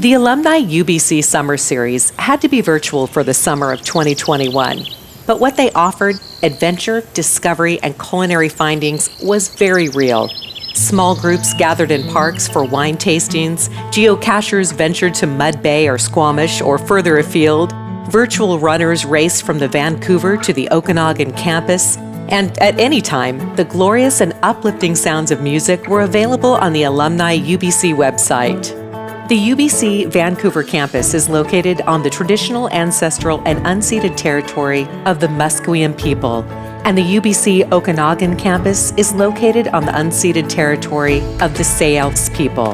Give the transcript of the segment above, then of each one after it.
The Alumni UBC Summer Series had to be virtual for the summer of 2021. But what they offered, adventure, discovery, and culinary findings, was very real. Small groups gathered in parks for wine tastings, geocachers ventured to Mud Bay or Squamish or further afield, virtual runners raced from the Vancouver to the Okanagan campus, and at any time, the glorious and uplifting sounds of music were available on the Alumni UBC website. The UBC Vancouver campus is located on the traditional, ancestral, and unceded territory of the Musqueam people, and the UBC Okanagan campus is located on the unceded territory of the Sayelps people.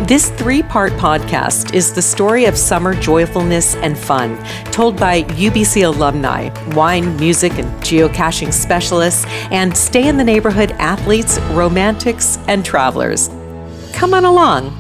This three-part podcast is the story of summer joyfulness and fun, told by UBC alumni, wine, music, and geocaching specialists, and stay-in-the-neighborhood athletes, romantics, and travelers. Come on along.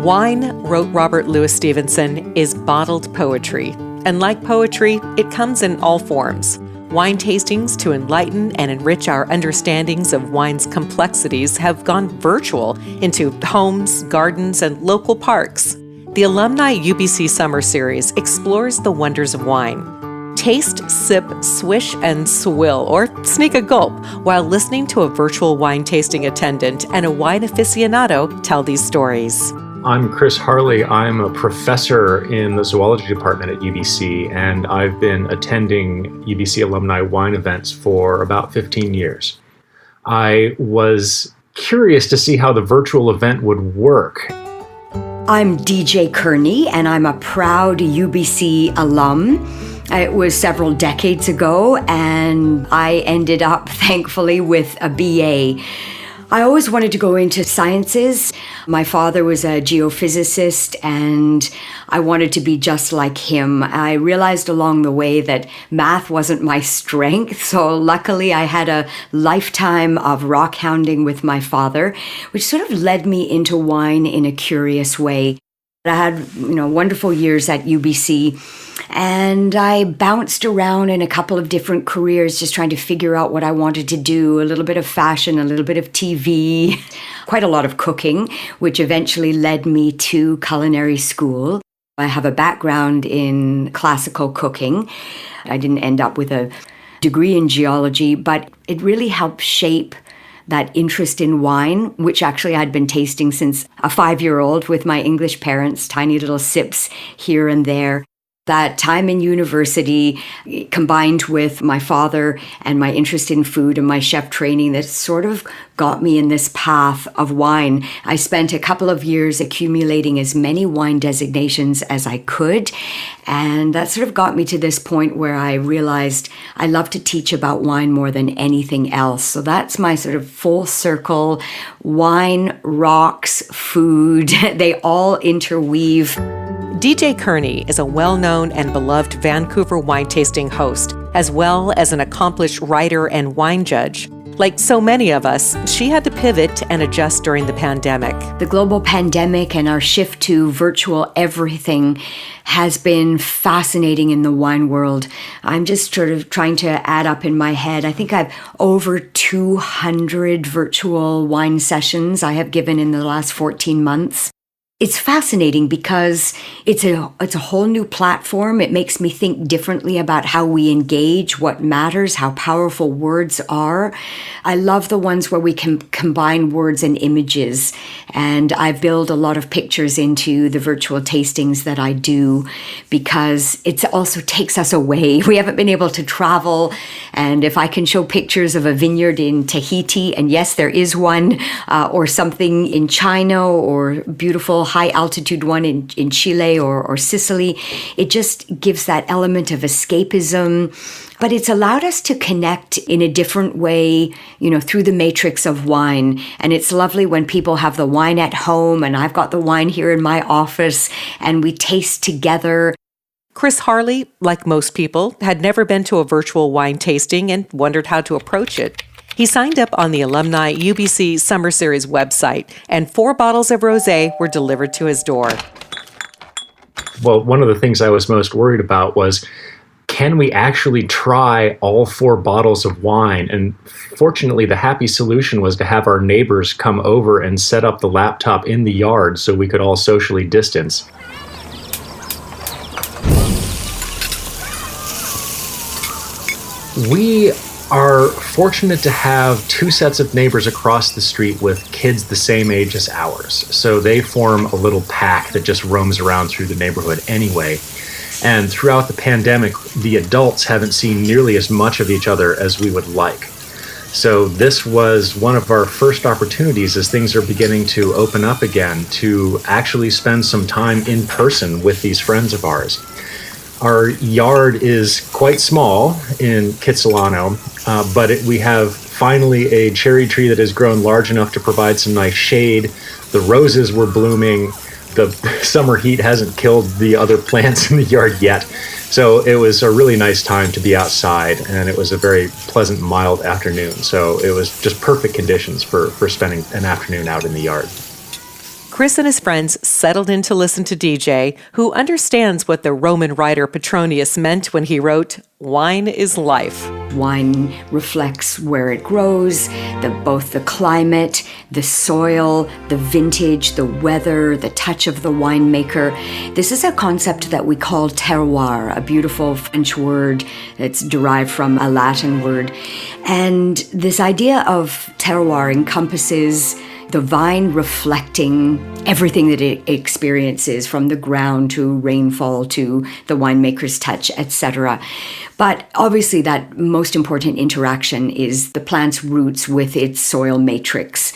Wine, wrote Robert Louis Stevenson, is bottled poetry. And like poetry, it comes in all forms. Wine tastings to enlighten and enrich our understandings of wine's complexities have gone virtual into homes, gardens, and local parks. The Alumni UBC Summer Series explores the wonders of wine. Taste, sip, swish, and swill, or sneak a gulp, while listening to a virtual wine tasting attendant and a wine aficionado tell these stories. I'm Chris Harley. I'm a professor in the zoology department at UBC, and I've been attending UBC alumni wine events for about 15 years. I was curious to see how the virtual event would work. I'm DJ Kearny, and I'm a proud UBC alum. It was several decades ago, and I ended up, thankfully, with a BA. I always wanted to go into sciences. My father was a geophysicist, and I wanted to be just like him. I realized along the way that math wasn't my strength, so luckily I had a lifetime of rock hounding with my father, which sort of led me into wine in a curious way. I had, wonderful years at UBC, and I bounced around in a couple of different careers, just trying to figure out what I wanted to do. A little bit of fashion, a little bit of TV, quite a lot of cooking, which eventually led me to culinary school. I have a background in classical cooking. I didn't end up with a degree in geology, but it really helped shape that interest in wine, which actually I'd been tasting since a 5-year-old with my English parents, tiny little sips here and there. That time in university, combined with my father and my interest in food and my chef training, that sort of got me in this path of wine. I spent a couple of years accumulating as many wine designations as I could, and that sort of got me to this point where I realized I love to teach about wine more than anything else. So that's my sort of full circle. Wine, rocks, food, they all interweave. DJ Kearny is a well-known and beloved Vancouver wine tasting host, as well as an accomplished writer and wine judge. Like so many of us, she had to pivot and adjust during the pandemic. The global pandemic and our shift to virtual everything has been fascinating in the wine world. I'm just sort of trying to add up in my head. I think I've over 200 virtual wine sessions I have given in the last 14 months. It's fascinating because it's a whole new platform. It makes me think differently about how we engage, what matters, how powerful words are. I love the ones where we can combine words and images. And I build a lot of pictures into the virtual tastings that I do because it also takes us away. We haven't been able to travel. And if I can show pictures of a vineyard in Tahiti, and yes, there is one, or something in China, or beautiful high altitude one in Chile or Sicily, it just gives that element of escapism. But it's allowed us to connect in a different way, through the matrix of wine. And it's lovely when people have the wine at home, and I've got the wine here in my office, and we taste together. Chris Harley, like most people, had never been to a virtual wine tasting and wondered how to approach it. He signed up on the Alumni UBC Summer Series website, and 4 bottles of rosé were delivered to his door. Well, one of the things I was most worried about was, can we actually try all 4 bottles of wine? And fortunately, the happy solution was to have our neighbors come over and set up the laptop in the yard so we could all socially distance. We are fortunate to have 2 sets of neighbors across the street with kids the same age as ours. So they form a little pack that just roams around through the neighborhood anyway. And throughout the pandemic, the adults haven't seen nearly as much of each other as we would like. So this was one of our first opportunities as things are beginning to open up again to actually spend some time in person with these friends of ours. Our yard is quite small in Kitsilano, but we have finally a cherry tree that has grown large enough to provide some nice shade. The roses were blooming. The summer heat hasn't killed the other plants in the yard yet. So it was a really nice time to be outside, and it was a very pleasant, mild afternoon. So it was just perfect conditions for spending an afternoon out in the yard. Chris and his friends settled in to listen to DJ, who understands what the Roman writer Petronius meant when he wrote, "Wine is life." Wine reflects where it grows, both the climate, the soil, the vintage, the weather, the touch of the winemaker. This is a concept that we call terroir, a beautiful French word that's derived from a Latin word. And this idea of terroir encompasses the vine reflecting everything that it experiences, from the ground to rainfall to the winemaker's touch, etc. But obviously that most important interaction is the plant's roots with its soil matrix.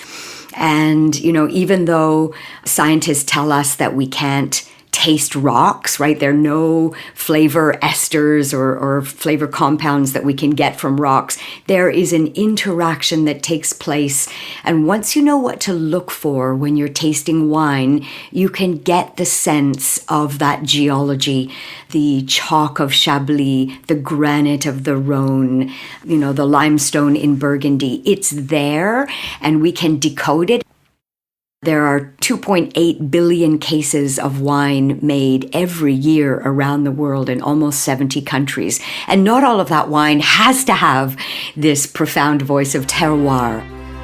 And, even though scientists tell us that we can't taste rocks, right? There are no flavor esters or flavor compounds that we can get from rocks. There is an interaction that takes place. And once you know what to look for when you're tasting wine, you can get the sense of that geology, the chalk of Chablis, the granite of the Rhone, the limestone in Burgundy. It's there, and we can decode it. There are 2.8 billion cases of wine made every year around the world in almost 70 countries. And not all of that wine has to have this profound voice of terroir.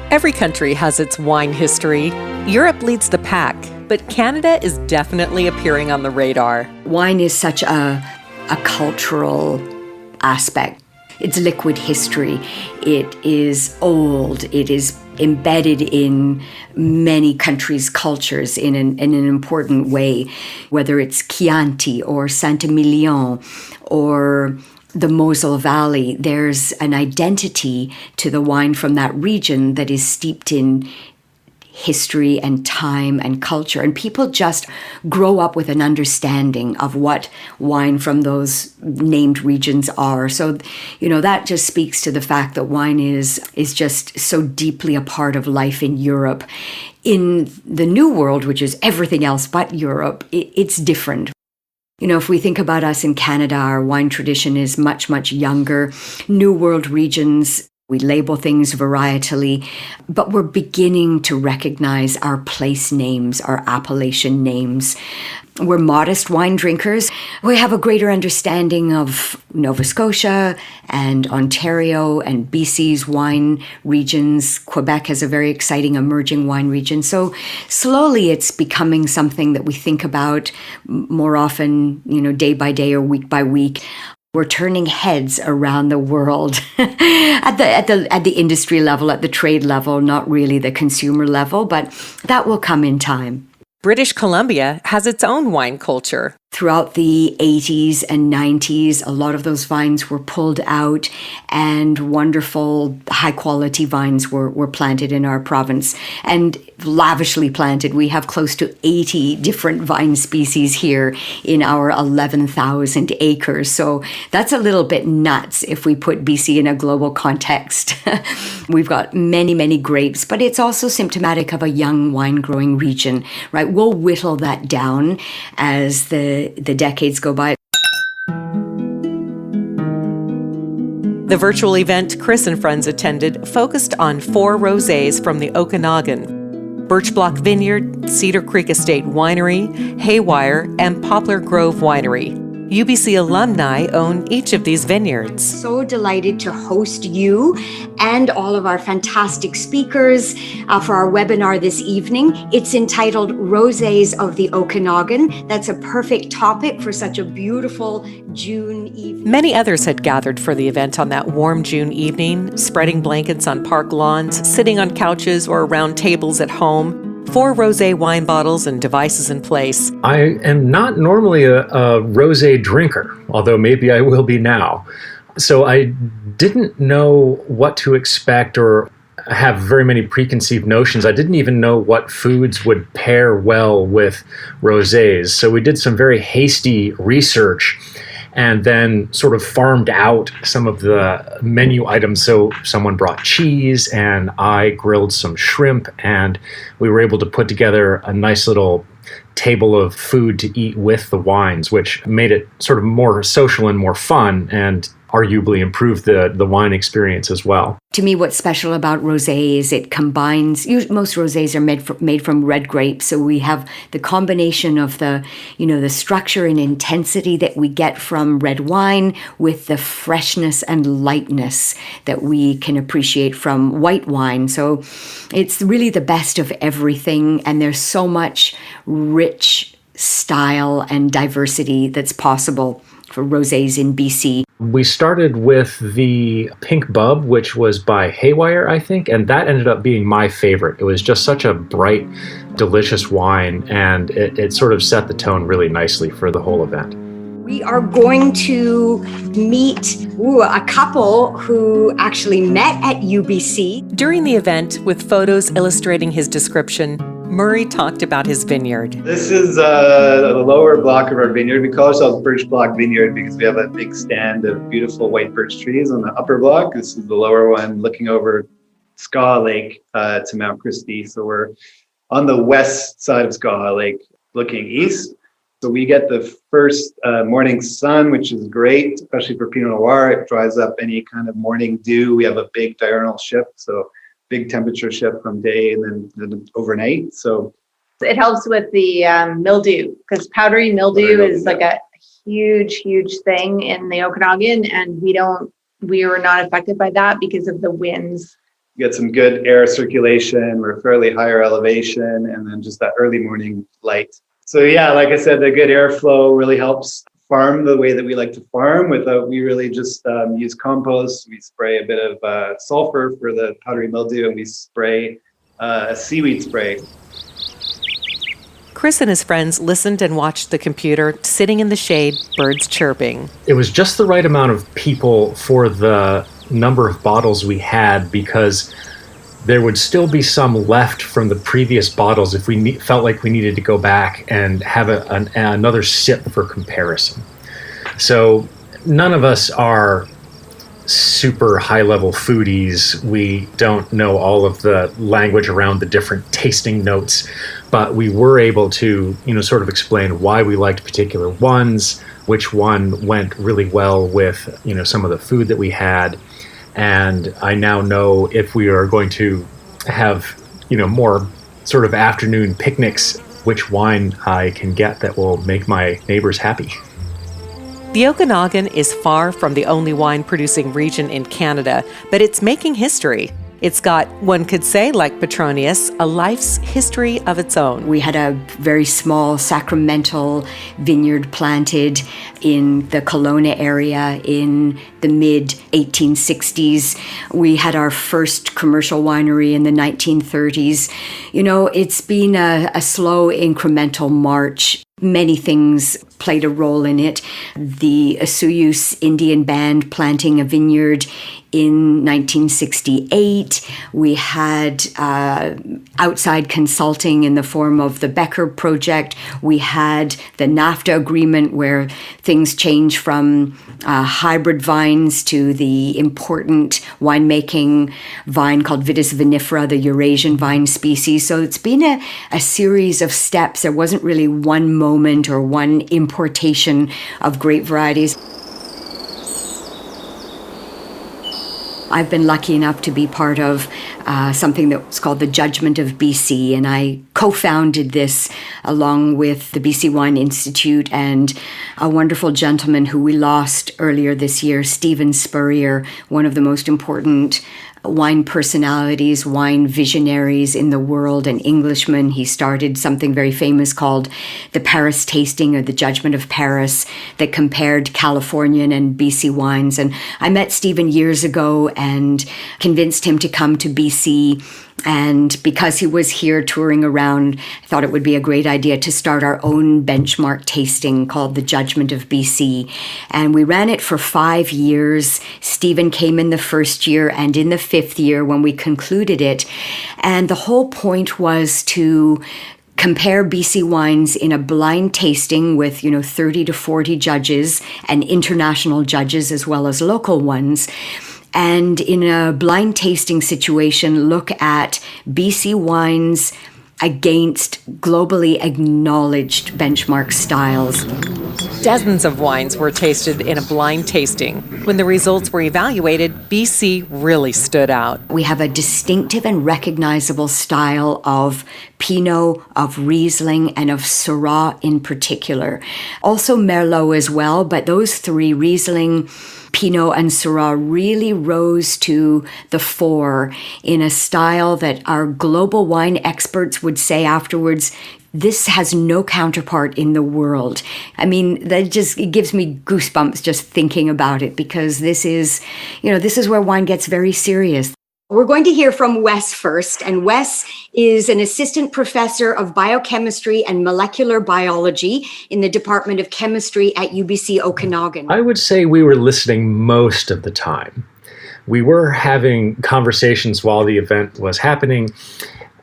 Every country has its wine history. Europe leads the pack, but Canada is definitely appearing on the radar. Wine is such a cultural aspect. It's liquid history. It is old. It is embedded in many countries' cultures in an important way, whether it's Chianti or Saint-Emilion or the Moselle Valley. There's an identity to the wine from that region that is steeped in history and time and culture. And people just grow up with an understanding of what wine from those named regions are. So, that just speaks to the fact that wine is just so deeply a part of life in Europe. In the New World, which is everything else but Europe, it's different. If we think about us in Canada, our wine tradition is much, much younger. New World regions, we label things varietally, but we're beginning to recognize our place names, our appellation names. We're modest wine drinkers. We have a greater understanding of Nova Scotia and Ontario and BC's wine regions. Quebec has a very exciting emerging wine region. So slowly it's becoming something that we think about more often, day by day or week by week. We're turning heads around the world at the industry level, at the trade level, not really the consumer level, but that will come in time. British Columbia has its own wine culture. Throughout the 80s and 90s, a lot of those vines were pulled out and wonderful high-quality vines were planted in our province and lavishly planted. We have close to 80 different vine species here in our 11,000 acres. So that's a little bit nuts if we put BC in a global context. We've got many, many grapes, but it's also symptomatic of a young wine-growing region, right? We'll whittle that down as the decades go by. The virtual event Chris and friends attended focused on 4 rosés from the Okanagan: Birch Block Vineyard, Cedar Creek Estate Winery, Haywire, and Poplar Grove Winery. UBC alumni own each of these vineyards. So delighted to host you and all of our fantastic speakers for our webinar this evening. It's entitled Rosés of the Okanagan. That's a perfect topic for such a beautiful June evening. Many others had gathered for the event on that warm June evening, spreading blankets on park lawns, sitting on couches or around tables at home. 4 rosé wine bottles and devices in place. I am not normally a rosé drinker, although maybe I will be now. So I didn't know what to expect or have very many preconceived notions. I didn't even know what foods would pair well with rosés. So we did some very hasty research and then sort of farmed out some of the menu items. So someone brought cheese and I grilled some shrimp, and we were able to put together a nice little table of food to eat with the wines, which made it sort of more social and more fun, and arguably improved the wine experience as well. To me, what's special about rosé is it combines, most rosés are made from red grapes, so we have the combination of the structure and intensity that we get from red wine with the freshness and lightness that we can appreciate from white wine. So it's really the best of everything, and there's so much rich style and diversity that's possible for rosés in BC. We started with the Pink Bub, which was by Haywire, I think, and that ended up being my favorite. It was just such a bright, delicious wine, and it sort of set the tone really nicely for the whole event. We are going to meet a couple who actually met at UBC. During the event, with photos illustrating his description, Murray talked about his vineyard. This is the lower block of our vineyard. We call ourselves Birch Block Vineyard because we have a big stand of beautiful white birch trees on the upper block. This is the lower one looking over Skaw Lake to Mount Christie. So we're on the west side of Skaw Lake looking east. So we get the first morning sun, which is great, especially for Pinot Noir. It dries up any kind of morning dew. We have a big diurnal shift, so big temperature shift from day and then overnight. So it helps with the mildew, because powdery mildew is like a huge thing in the Okanagan, and we were not affected by that because of the winds. You get some good air circulation. We're fairly higher elevation, and then just that early morning light. So yeah, like I said, the good airflow really helps farm the way that we like to farm. We really just use compost. We spray a bit of sulfur for the powdery mildew, and we spray a seaweed spray. Chris and his friends listened and watched the computer, sitting in the shade, birds chirping. It was just the right amount of people for the number of bottles we had, because there would still be some left from the previous bottles if we felt like we needed to go back and have another sip for comparison. So none of us are super high-level foodies. We don't know all of the language around the different tasting notes, but we were able to, sort of explain why we liked particular ones, which one went really well with, some of the food that we had. And I now know if we are going to have, more sort of afternoon picnics, which wine I can get that will make my neighbors happy. The Okanagan is far from the only wine-producing region in Canada, but it's making history. It's got, one could say, like Petronius, a life's history of its own. We had a very small sacramental vineyard planted in the Kelowna area in the mid-1860s. We had our first commercial winery in the 1930s. It's been a slow, incremental march. Many things played a role in it. The Asuyus Indian band planting a vineyard in 1968. We had outside consulting in the form of the Becker Project. We had the NAFTA agreement where things change from hybrid vines to the important winemaking vine called Vitis vinifera, the Eurasian vine species. So it's been a series of steps. There wasn't really one moment or one importation of grape varieties. I've been lucky enough to be part of something that's called the Judgment of BC, and I co-founded this along with the BC Wine Institute and a wonderful gentleman who we lost earlier this year, Stephen Spurrier, one of the most important wine personalities, wine visionaries in the world, an Englishman. He started something very famous called the Paris Tasting, or the Judgment of Paris, that compared Californian and BC wines. And I met Stephen years ago and convinced him to come to BC. And because he was here touring around, I thought it would be a great idea to start our own benchmark tasting called the Judgment of BC. And we ran it for 5 years. Stephen came in the first year and in the 5th year when we concluded it. And the whole point was to compare BC wines in a blind tasting with, 30 to 40 judges and international judges as well as local ones. And in a blind tasting situation, look at BC wines against globally acknowledged benchmark styles. Dozens of wines were tasted in a blind tasting. When the results were evaluated, BC really stood out. We have a distinctive and recognizable style of Pinot, of Riesling, and of Syrah in particular. Also Merlot as well, but those three, Riesling, Pinot, and Syrah, really rose to the fore in a style that our global wine experts would say afterwards, this has no counterpart in the world. I mean, it gives me goosebumps just thinking about it, because this is where wine gets very serious. We're going to hear from Wes first, and Wes is an assistant professor of biochemistry and molecular biology in the Department of Chemistry at UBC Okanagan. I would say we were listening most of the time. We were having conversations while the event was happening,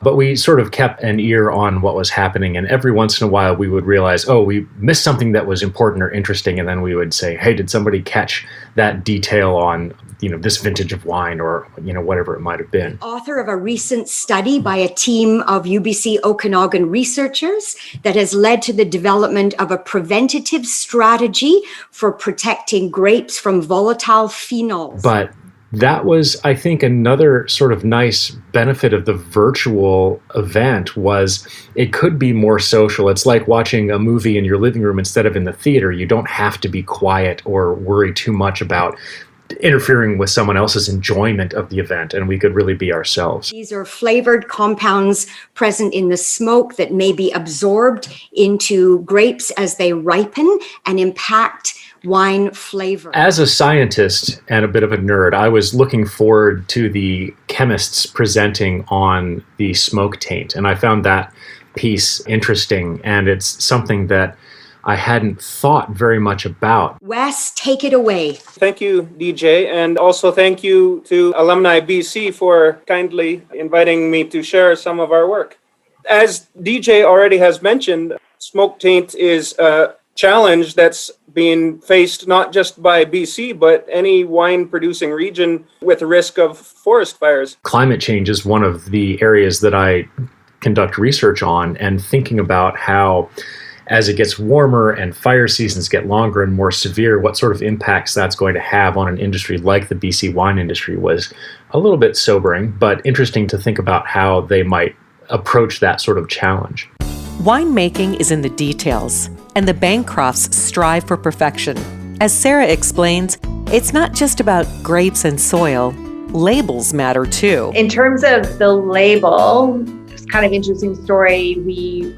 but we sort of kept an ear on what was happening, and every once in a while we would realize, we missed something that was important or interesting, and then we would say, hey, did somebody catch that detail on this vintage of wine, or whatever it might have been. Author of a recent study by a team of UBC Okanagan researchers that has led to the development of a preventative strategy for protecting grapes from volatile phenols. But that was, I think, another sort of nice benefit of the virtual event was it could be more social. It's like watching a movie in your living room instead of in the theater. You don't have to be quiet or worry too much about interfering with someone else's enjoyment of the event, and we could really be ourselves. These are flavored compounds present in the smoke that may be absorbed into grapes as they ripen and impact wine flavor. As a scientist and a bit of a nerd, I was looking forward to the chemists presenting on the smoke taint, and I found that piece interesting, and it's something that I hadn't thought very much about. Wes, take it away. Thank you, DJ, and also thank you to Alumni BC for kindly inviting me to share some of our work. As DJ already has mentioned, smoke taint is a challenge that's being faced not just by BC, but any wine-producing region with the risk of forest fires. Climate change is one of the areas that I conduct research on, and thinking about how as it gets warmer and fire seasons get longer and more severe, what sort of impacts that's going to have on an industry like the BC wine industry was a little bit sobering, but interesting to think about how they might approach that sort of challenge. Winemaking is in the details, and the Bancrofts strive for perfection. As Sarah explains, it's not just about grapes and soil. Labels matter too. In terms of the label, it's kind of interesting story.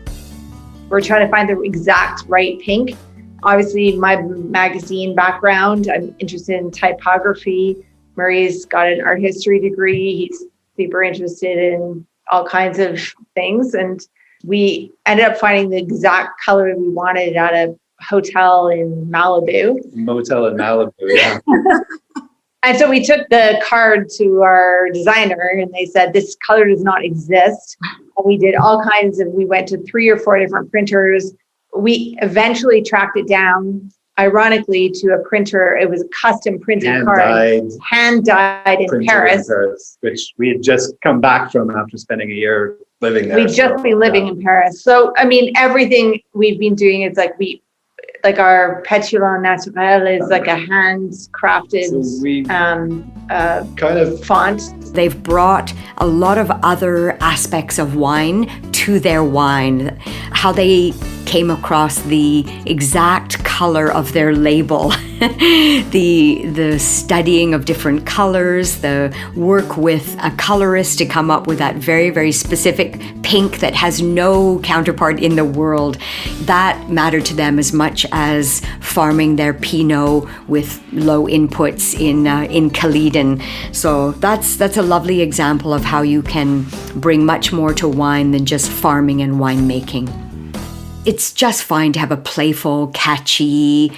We're trying to find the exact right pink. Obviously, my magazine background, I'm interested in typography. Murray's got an art history degree. He's super interested in all kinds of things. And we ended up finding the exact color we wanted at a hotel in Malibu. Motel in Malibu, yeah. And so we took the card to our designer and they said, this color does not exist. And we did all kinds of, we went to 3 or 4 different printers. We eventually tracked it down, ironically, to a printer. It was a custom printed card. Hand dyed in Paris. Which we had just come back from after spending a year living there. We'd just been living in Paris. So, I mean, everything we've been doing is like Like our Pétillant Naturel is like a handcrafted So we kind of font. They've brought a lot of other aspects of wine to their wine. How they came across the exact color of their label, the studying of different colors, the work with a colorist to come up with that very, very specific pink that has no counterpart in the world. That mattered to them as much as farming their Pinot with low inputs in Caledon. So that's a lovely example of how you can bring much more to wine than just farming and winemaking. It's just fine to have a playful, catchy,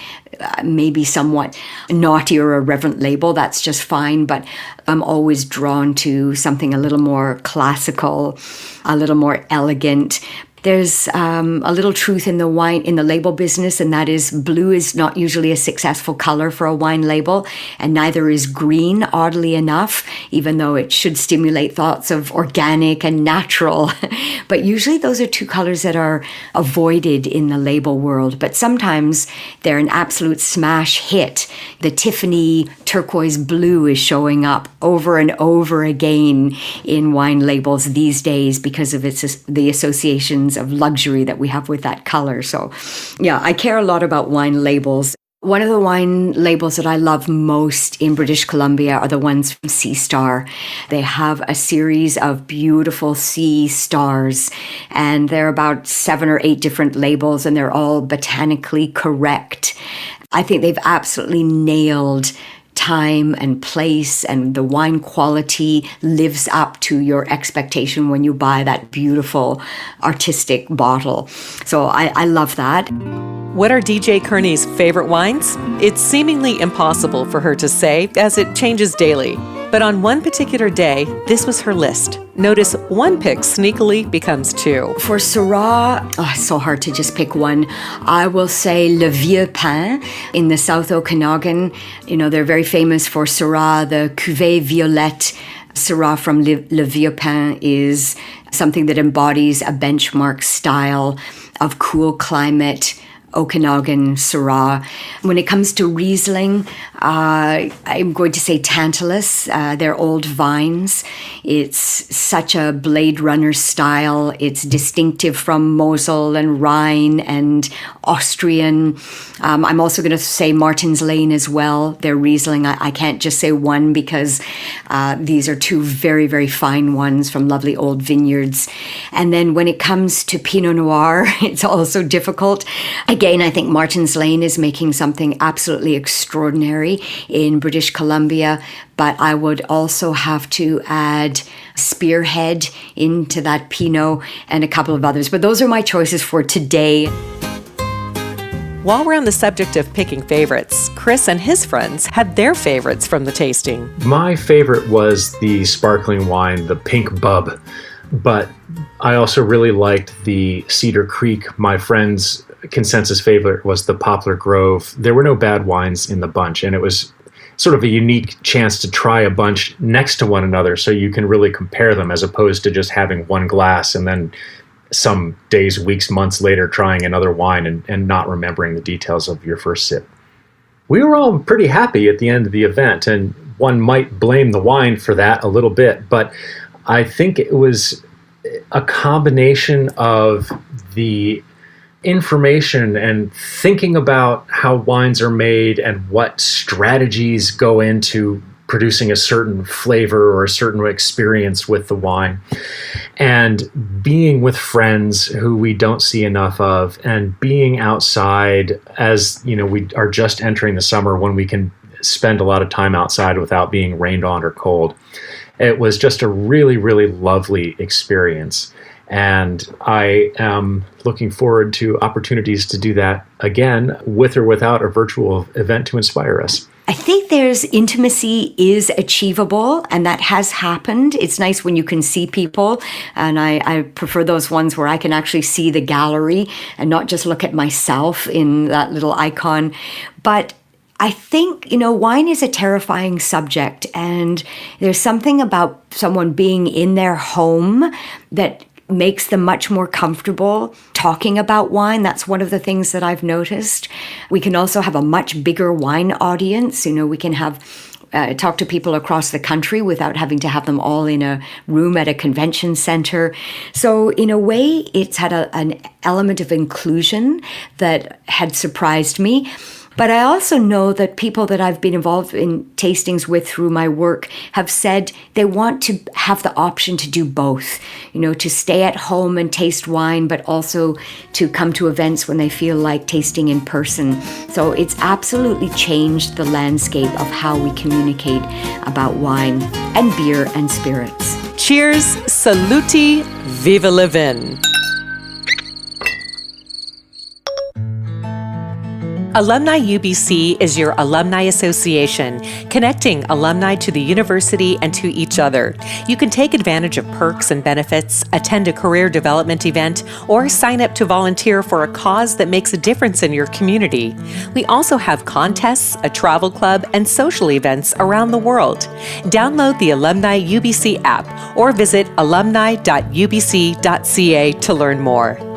maybe somewhat naughty or irreverent label. That's just fine, but I'm always drawn to something a little more classical, a little more elegant. There's a little truth in the label business, and that is blue is not usually a successful color for a wine label, and neither is green, oddly enough, even though it should stimulate thoughts of organic and natural. But usually those are two colors that are avoided in the label world, but sometimes they're an absolute smash hit. The Tiffany turquoise blue is showing up over and over again in wine labels these days because of the associations of luxury that we have with that color. So yeah, I care a lot about wine labels. One of the wine labels that I love most in British Columbia are the ones from Sea Star. They have a series of beautiful sea stars, and they're about 7 or 8 different labels, and they're all botanically correct. I think they've absolutely nailed time and place, and the wine quality lives up to your expectation when you buy that beautiful artistic bottle. So I love that. What are DJ Kearny's favorite wines? It's seemingly impossible for her to say, as it changes daily. But on one particular day, this was her list. Notice one pick sneakily becomes 2. For Syrah, it's so hard to just pick one. I will say Le Vieux Pin in the South Okanagan. You know, they're very famous for Syrah. The Cuvée Violette Syrah from Le Vieux Pin is something that embodies a benchmark style of cool climate Okanagan Syrah. When it comes to Riesling, I'm going to say Tantalus. They're old vines. It's such a Blade Runner style. It's distinctive from Mosel and Rhine and Austrian. I'm also going to say Martin's Lane as well. They're Riesling. I can't just say one because these are 2 very, very fine ones from lovely old vineyards. And then when it comes to Pinot Noir, it's also difficult. Again, I think Martin's Lane is making something absolutely extraordinary in British Columbia, but I would also have to add Spearhead into that Pinot and a couple of others. But those are my choices for today. While we're on the subject of picking favorites, Chris and his friends had their favorites from the tasting. My favorite was the sparkling wine, the Pink Bub, but I also really liked the Cedar Creek. My friend's consensus favorite was the Poplar Grove. There were no bad wines in the bunch, and it was sort of a unique chance to try a bunch next to one another so you can really compare them, as opposed to just having one glass and then some days, weeks, months later trying another wine and not remembering the details of your first sip. We were all pretty happy at the end of the event, and one might blame the wine for that a little bit, but I think it was a combination of the information and thinking about how wines are made and what strategies go into producing a certain flavor or a certain experience with the wine, and being with friends who we don't see enough of, and being outside, as you know, we are just entering the summer when we can spend a lot of time outside without being rained on or cold. It was just a really, really lovely experience. And I am looking forward to opportunities to do that again, with or without a virtual event to inspire us. I think there's intimacy is achievable, and that has happened. It's nice when you can see people, and I prefer those ones where I can actually see the gallery and not just look at myself in that little icon. But I think, wine is a terrifying subject, and there's something about someone being in their home that makes them much more comfortable talking about wine. That's one of the things that I've noticed. We can also have a much bigger wine audience. We can have talk to people across the country without having to have them all in a room at a convention center. So in a way, it's had an element of inclusion that had surprised me. But I also know that people that I've been involved in tastings with through my work have said they want to have the option to do both, to stay at home and taste wine, but also to come to events when they feel like tasting in person. So it's absolutely changed the landscape of how we communicate about wine and beer and spirits. Cheers, saluti, viva la vin. Alumni UBC is your alumni association, connecting alumni to the university and to each other. You can take advantage of perks and benefits, attend a career development event, or sign up to volunteer for a cause that makes a difference in your community. We also have contests, a travel club, and social events around the world. Download the Alumni UBC app or visit alumni.ubc.ca to learn more.